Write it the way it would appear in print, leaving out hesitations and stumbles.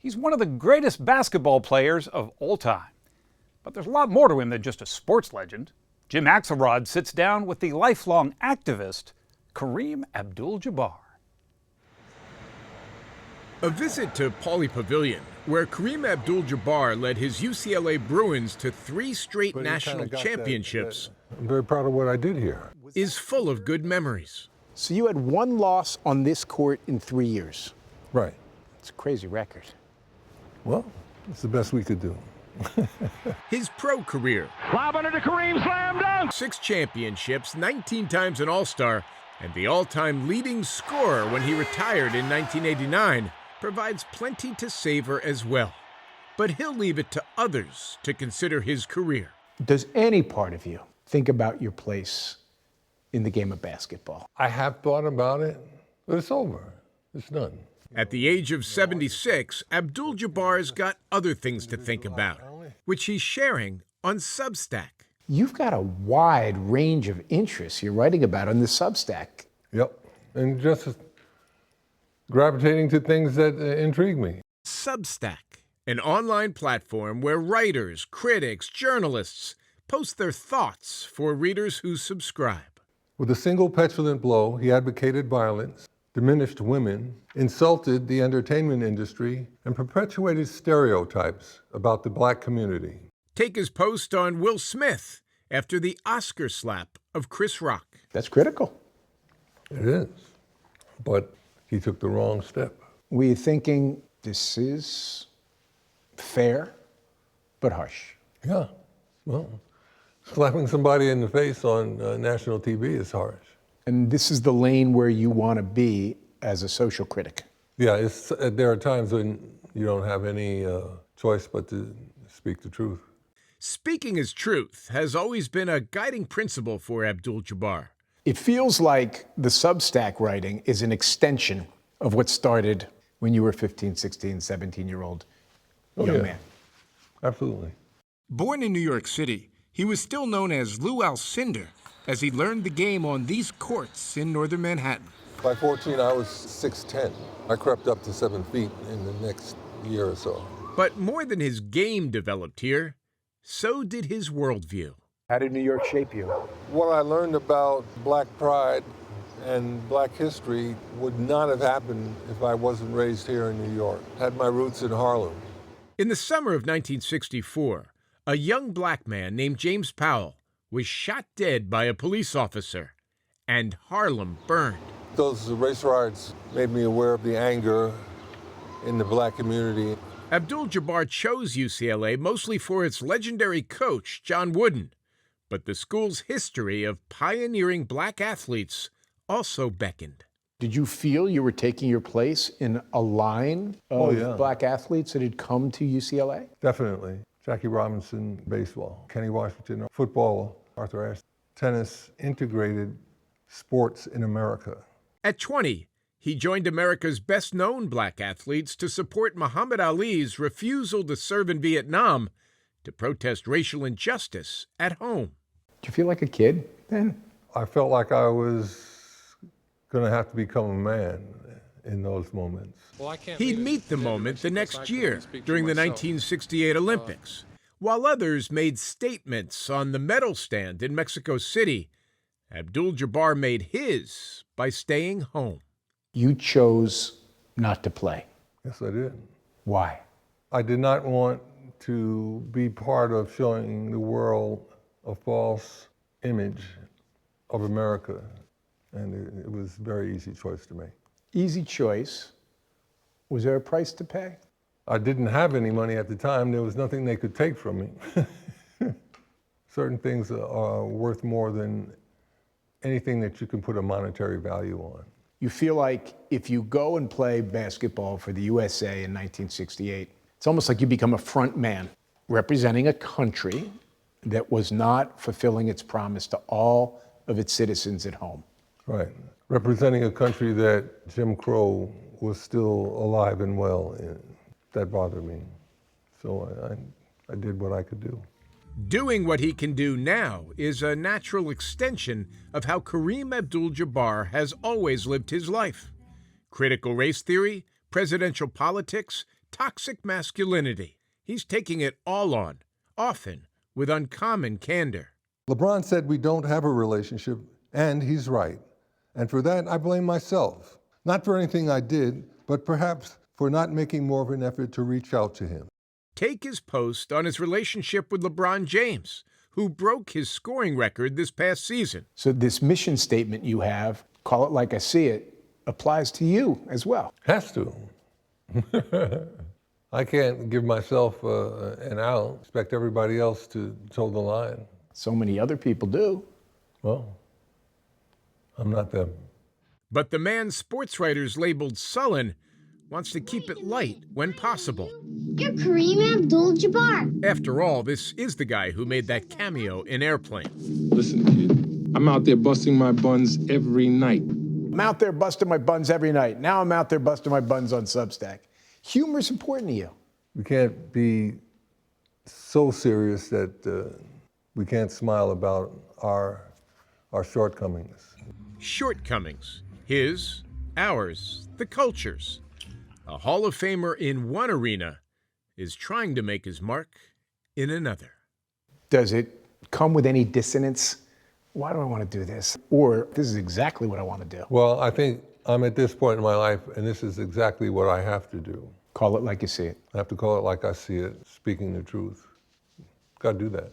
He's one of the greatest basketball players of all time. But there's a lot more to him than just a sports legend. Jim Axelrod sits down with the lifelong activist, Kareem Abdul-Jabbar. A visit to Pauley Pavilion, where Kareem Abdul-Jabbar led his UCLA Bruins to 3 straight national championships. I'm very proud of what I did here. Is full of good memories. So you had 1 loss on this court in 3 years. Right. It's a crazy record. Well, it's the best we could do. His pro career. Lob under to Kareem, slam dunk! 6 championships, 19 times an All-Star, and the all-time leading scorer when he retired in 1989 provides plenty to savor as well. But he'll leave it to others to consider his career. Does any part of you think about your place in the game of basketball? I have thought about it, but it's over. It's done. At the age of 76, Abdul-Jabbar's got other things to think about, which he's sharing on Substack. You've got a wide range of interests you're writing about on the Substack. Yep. And just gravitating to things that intrigue me. Substack, an online platform where writers, critics, journalists post their thoughts for readers who subscribe. With a single petulant blow, he advocated violence, diminished women, insulted the entertainment industry, and perpetuated stereotypes about the black community. Take his post on Will Smith after the Oscar slap of Chris Rock. That's critical. It is. But he took the wrong step. Were you thinking, this is fair, but harsh? Yeah. Well, slapping somebody in the face on national TV is harsh. And this is the lane where you want to be as a social critic. Yeah, there are times when you don't have any choice but to speak the truth. Speaking his truth has always been a guiding principle for Abdul-Jabbar. It feels like the Substack writing is an extension of what started when you were 15, 16, 17-year-old young man. Absolutely. Born in New York City, he was still known as Lou Alcindor as he learned the game on these courts in northern Manhattan. By 14, I was 6'10". I crept up to 7 feet in the next year or so. But more than his game developed here, so did his worldview. How did New York shape you? What I learned about black pride and black history would not have happened if I wasn't raised here in New York. I had my roots in Harlem. In the summer of 1964, a young black man named James Powell was shot dead by a police officer, and Harlem burned. Those race riots made me aware of the anger in the black community. Abdul-Jabbar chose UCLA mostly for its legendary coach, John Wooden, but the school's history of pioneering black athletes also beckoned. Did you feel you were taking your place in a line of black athletes that had come to UCLA? Definitely. Jackie Robinson, baseball. Kenny Washington, football. Arthur Ashe. Tennis integrated sports in America. At 20, he joined America's best-known black athletes to support Muhammad Ali's refusal to serve in Vietnam to protest racial injustice at home. Did you feel like a kid then? I felt like I was going to have to become a man in those moments. He'd meet the moment the next year during the 1968 Olympics, while others made statements on the medal stand in Mexico City. Abdul-Jabbar made his by staying home. You chose not to play. Yes, I did. Why? I did not want to be part of showing the world a false image of America, and it was a very easy choice to make. Easy choice. Was there a price to pay? I didn't have any money at the time. There was nothing they could take from me. Certain things are worth more than anything that you can put a monetary value on. You feel like if you go and play basketball for the USA in 1968, it's almost like you become a front man representing a country that was not fulfilling its promise to all of its citizens at home. Right. Representing a country that Jim Crow was still alive and well. That bothered me. So I did what I could do. Doing what he can do now is a natural extension of how Kareem Abdul-Jabbar has always lived his life. Critical race theory, presidential politics, toxic masculinity. He's taking it all on, often with uncommon candor. LeBron said we don't have a relationship, and he's right. And for that, I blame myself. Not for anything I did, but perhaps for not making more of an effort to reach out to him. Take his post on his relationship with LeBron James, who broke his scoring record this past season. So this mission statement you have, call it like I see it, applies to you as well. Has to. I can't give myself an out, expect everybody else to toe the line. So many other people do. Well, I'm not them. But the man sports writers labeled sullen wants to keep it light when possible. You're Kareem Abdul-Jabbar. After all, this is the guy who made that cameo in Airplane. Listen, kid, I'm out there busting my buns every night. I'm out there busting my buns every night. Now I'm out there busting my buns on Substack. Humor's important to you. We can't be so serious that we can't smile about our shortcomings. Shortcomings. His, ours, the culture's. A Hall of Famer in one arena is trying to make his mark in another. Does it come with any dissonance? Why do I want to do this? Or this is exactly what I want to do. Well, I think I'm at this point in my life, and this is exactly what I have to do. Call it like you see it. I have to call it like I see it, speaking the truth. Got to do that.